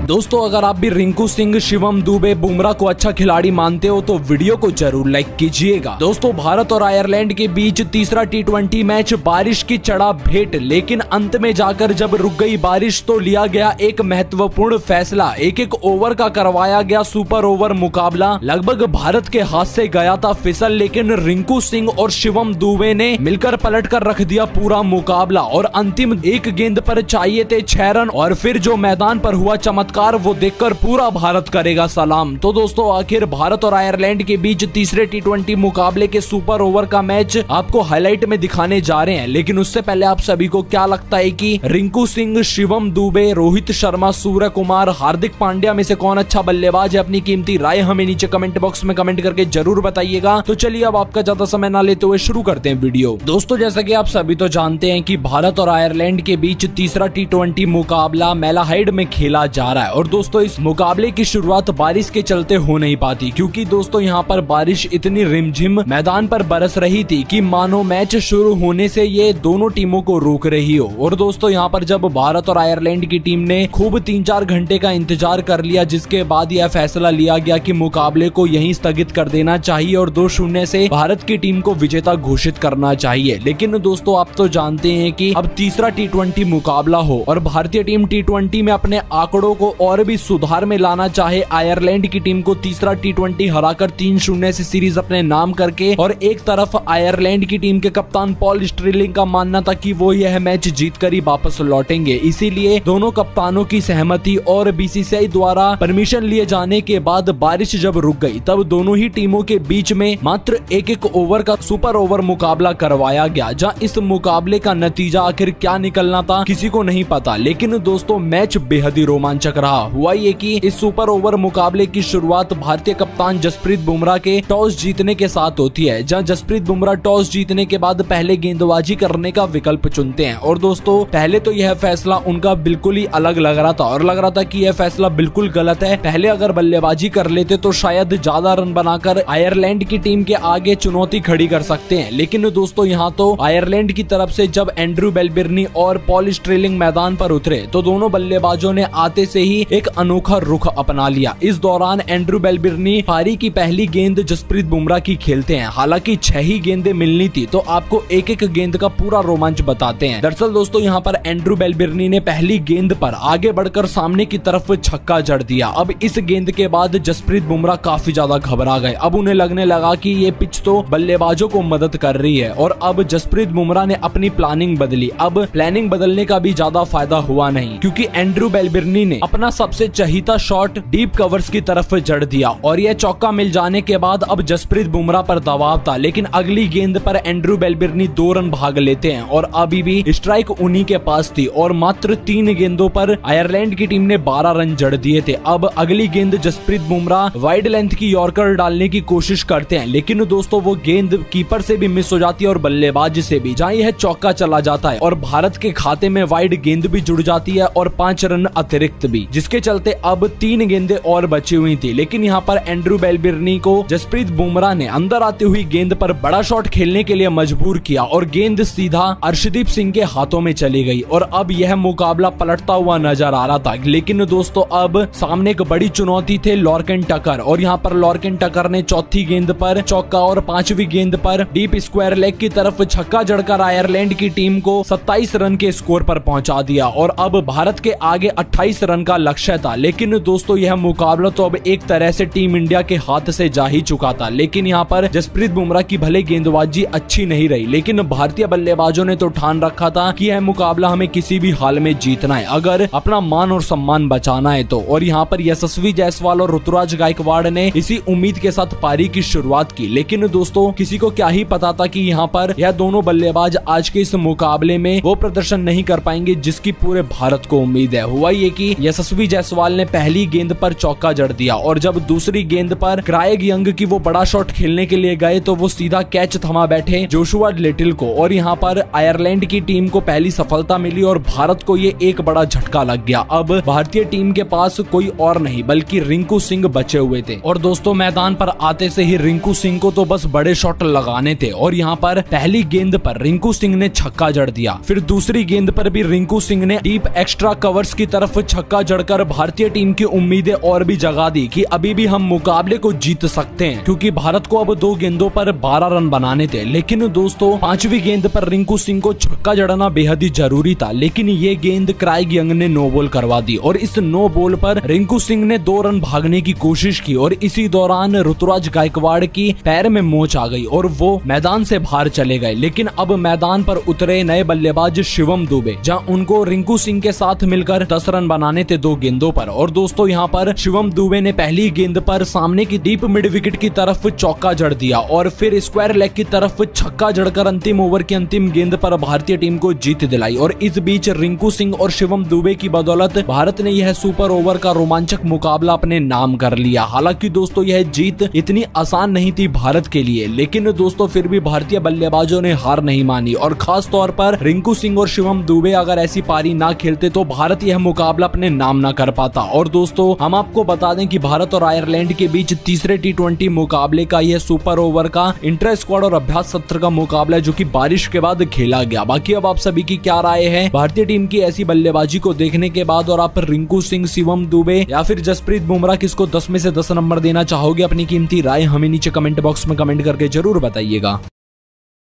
दोस्तों अगर आप भी रिंकू सिंह, शिवम दुबे, बुमराह को अच्छा खिलाड़ी मानते हो तो वीडियो को जरूर लाइक कीजिएगा। दोस्तों भारत और आयरलैंड के बीच तीसरा टी20 मैच बारिश की चढ़ा भेंट, लेकिन अंत में जाकर जब रुक गई बारिश तो लिया गया एक महत्वपूर्ण फैसला। एक ओवर का करवाया गया सुपर ओवर मुकाबला। लगभग भारत के हाथ से गया था फिसल, लेकिन रिंकू सिंह और शिवम दुबे ने मिलकर पलट कर रख दिया पूरा मुकाबला और अंतिम एक गेंद पर चाहिए थे 6 रन और फिर जो मैदान पर हुआ चमत्कार वो देखकर पूरा भारत करेगा सलाम। तो दोस्तों आखिर भारत और आयरलैंड के बीच तीसरे टी20 मुकाबले के सुपर ओवर का मैच आपको हाईलाइट में दिखाने जा रहे हैं, लेकिन उससे पहले आप सभी को क्या लगता है कि रिंकू सिंह, शिवम दुबे, रोहित शर्मा, सूर्य कुमार, हार्दिक पांड्या में से कौन अच्छा बल्लेबाज है? अपनी कीमती राय हमें नीचे कमेंट बॉक्स में कमेंट करके जरूर बताइएगा। तो चलिए अब आपका ज्यादा समय ना लेते हुए शुरू करते हैं वीडियो। दोस्तों जैसा कि आप सभी तो जानते हैं कि भारत और आयरलैंड के बीच तीसरा टी20 मुकाबला मैलाहाइड में खेला जा रहा है और दोस्तों इस मुकाबले की शुरुआत बारिश के चलते हो नहीं पाती, क्योंकि दोस्तों यहाँ पर बारिश इतनी रिमझिम मैदान पर बरस रही थी कि मानो मैच शुरू होने से ये दोनों टीमों को रोक रही हो। और दोस्तों यहाँ पर जब भारत और आयरलैंड की टीम ने खूब 3-4 घंटे का इंतजार कर लिया, जिसके बाद यह फैसला लिया गया कि मुकाबले को यहीं स्थगित कर देना चाहिए और 2-0 से भारत की टीम को विजेता घोषित करना चाहिए। लेकिन दोस्तों आप तो जानते हैं कि अब तीसरा टी20 मुकाबला हो और भारतीय टीम टी20 में अपने आंकड़ों को और भी सुधार में लाना चाहे, आयरलैंड की टीम को तीसरा टी20 हराकर 3-0 से सीरीज अपने नाम करके, और एक तरफ आयरलैंड की टीम के कप्तान पॉल स्टिरलिंग का मानना था कि वो यह मैच जीतकर ही वापस लौटेंगे। इसीलिए दोनों कप्तानों की सहमति और बीसीसीआई द्वारा परमिशन लिए जाने के बाद बारिश जब रुक गई तब दोनों ही टीमों के बीच में मात्र एक ओवर का सुपर ओवर मुकाबला करवाया गया, जहां इस मुकाबले का नतीजा आखिर क्या निकलना था किसी को नहीं पता। लेकिन दोस्तों मैच बेहद ही रोमांचक रहा। हुआ ये कि इस सुपर ओवर मुकाबले की शुरुआत भारतीय कप्तान जसप्रीत बुमराह के टॉस जीतने के साथ होती है, जहां जसप्रीत बुमराह टॉस जीतने के बाद पहले गेंदबाजी करने का विकल्प चुनते हैं। और दोस्तों पहले तो यह फैसला उनका बिल्कुल ही अलग लग रहा था और लग रहा था कि यह फैसला बिल्कुल गलत है। पहले अगर बल्लेबाजी कर लेते तो शायद ज्यादा रन बनाकर आयरलैंड की टीम के आगे चुनौती खड़ी कर सकते हैं। लेकिन दोस्तों यहाँ तो आयरलैंड की तरफ से जब एंड्रू बेलबिर्नी और पॉल स्टिरलिंग मैदान पर उतरे तो दोनों बल्लेबाजों ने आते से ही एक अनोखा रुख अपना लिया। इस दौरान एंड्रू बेलबिर्नी पारी की पहली गेंद जसप्रीत बुमराह की खेलते हैं। हालांकि 6 ही गेंदें मिलनी थी, तो आपको एक गेंद का पूरा रोमांच बताते हैं। दरअसल दोस्तों यहाँ पर एंड्रू बेलबिर्नी ने पहली गेंद पर आगे बढ़कर सामने की तरफ छक्का जड़ दिया। अब इस गेंद के बाद जसप्रीत बुमराह काफी ज्यादा घबरा गए। अब उन्हें लगने लगा कि ये पिच तो बल्लेबाजों को मदद कर रही है और अब जसप्रीत बुमराह ने अपनी प्लानिंग बदली। अब प्लानिंग बदलने का भी ज्यादा फायदा हुआ नहीं, क्योंकि एंड्रू बेलबिर्नी ने अपना सबसे चहीता शॉट डीप कवर्स की तरफ जड़ दिया और यह चौका मिल जाने के बाद अब जसप्रीत बुमराह पर दबाव था। लेकिन अगली गेंद पर एंड्रू बेलबिर्नी 2 रन भाग लेते हैं और अभी भी स्ट्राइक उन्हीं के पास थी और मात्र 3 गेंदों पर आयरलैंड की टीम ने 12 रन जड़ दिए थे। अब अगली गेंद जसप्रीत बुमराह वाइड लेंथ की यॉर्कर डालने की कोशिश करते हैं, लेकिन दोस्तों वो गेंद कीपर से भी मिस हो जाती है और बल्लेबाज से भी, जहां यह चौका चला जाता है और भारत के खाते में वाइड गेंद भी जुड़ जाती है और 5 रन अतिरिक्त भी, जिसके चलते अब 3 गेंदें और बची हुई थी। लेकिन यहाँ पर एंड्रू बेलबिर्नी को जसप्रीत बुमराह ने अंदर आती हुई गेंद पर बड़ा शॉट खेलने के लिए मजबूर किया और गेंद सीधा अर्शदीप सिंह के हाथों में चली गई और अब यह मुकाबला पलटता हुआ नजर आ रहा था। लेकिन दोस्तों अब सामने एक बड़ी चुनौती थे लॉर्कन टकर, और यहाँ पर लॉर्कन टकर ने चौथी गेंद पर चौका और 5वीं गेंद पर डीप स्क्वायर लेग की तरफ छक्का जड़कर आयरलैंड की टीम को 27 रन के स्कोर पर पहुंचा दिया और अब भारत के आगे 28 रन का लक्ष्य था। लेकिन दोस्तों यह मुकाबला तो अब एक तरह से टीम इंडिया के हाथ से जा ही चुका था। लेकिन यहाँ पर जसप्रीत बुमराह की भले गेंदबाजी अच्छी नहीं रही, लेकिन भारतीय बल्लेबाजों ने तो ठान रखा था कि यह मुकाबला हमें किसी भी हाल में जीतना है, अगर अपना मान और सम्मान बचाना है तो। और यहाँ पर यशस्वी जायसवाल और ऋतुराज गायकवाड़ ने इसी उम्मीद के साथ पारी की शुरुआत की। लेकिन दोस्तों किसी को क्या ही पता था कि यहाँ पर यह दोनों बल्लेबाज आज के इस मुकाबले में वो प्रदर्शन नहीं कर पाएंगे जिसकी पूरे भारत को उम्मीद है। हुआ ये कि यशस्वी जायसवाल ने पहली गेंद पर चौका जड़ दिया और जब दूसरी गेंद पर क्राइग यंग की वो बड़ा शॉट खेलने के लिए गए तो वो सीधा कैच थमा बैठे जोशुआ लिटिल को और यहाँ पर आयरलैंड की टीम को पहली सफलता मिली और भारत को ये एक बड़ा झटका लग गया। अब भारतीय टीम के पास कोई और नहीं बल्कि रिंकू सिंह बचे हुए थे और दोस्तों मैदान पर आते से ही रिंकू सिंह को तो बस बड़े शॉट लगाने थे और यहाँ पर पहली गेंद पर रिंकू सिंह ने छक्का जड़ दिया। फिर दूसरी गेंद पर भी रिंकू सिंह ने डीप एक्स्ट्रा कवर्स की तरफ छक्का जड़कर भारतीय टीम की उम्मीदें और भी जगा दी कि अभी भी हम मुकाबले को जीत सकते हैं, क्योंकि भारत को अब 2 गेंदों पर 12 रन बनाने थे। लेकिन दोस्तों 5वीं गेंद पर रिंकू सिंह को छक्का जड़ना बेहद ही जरूरी था, लेकिन ये गेंद क्राइग यंग ने नो बॉल करवा दी और इस नो बॉल पर रिंकू सिंह ने 2 रन भागने की कोशिश की और इसी दौरान ऋतुराज गायकवाड़ की पैर में मोच आ गई और वो मैदान से बाहर चले गए। लेकिन अब मैदान पर उतरे नए बल्लेबाज शिवम दुबे, जहां उनको रिंकू सिंह के साथ मिलकर 10 रन बनाने थे 2 गेंदों पर। और दोस्तों यहाँ पर शिवम दुबे ने पहली गेंद पर सामने की डीप मिड विकेट की तरफ चौका जड़ दिया और फिर स्क्वायर लेग की तरफ छक्का जड़कर अंतिम ओवर की अंतिम गेंद पर भारतीय टीम को जीत दिलाई। और इस बीच रिंकू सिंह और शिवम दुबे की बदौलत भारत ने यह सुपर ओवर का रोमांचक मुकाबला अपने नाम कर लिया। हालांकि दोस्तों यह जीत इतनी आसान नहीं थी भारत के लिए, लेकिन दोस्तों फिर भी भारतीय बल्लेबाजों ने हार नहीं मानी और खास तौर पर रिंकू सिंह और शिवम दुबे अगर ऐसी पारी ना खेलते तो भारत यह मुकाबला अपने नाम ना कर पाता। और दोस्तों हम आपको बता दें कि भारत और आयरलैंड के बीच तीसरे T20 मुकाबले का यह सुपर ओवर का इंटर स्क्वाड और अभ्यास सत्र का मुकाबला है, जो कि बारिश के बाद खेला गया। बाकी अब आप सभी की क्या राय है भारतीय टीम की ऐसी बल्लेबाजी को देखने के बाद, और आप रिंकू सिंह, शिवम दुबे या फिर जसप्रीत बुमराह किसको 10 में से 10 नंबर देना चाहोगे? अपनी कीमती राय हमें नीचे कमेंट बॉक्स में कमेंट करके जरूर बताइएगा।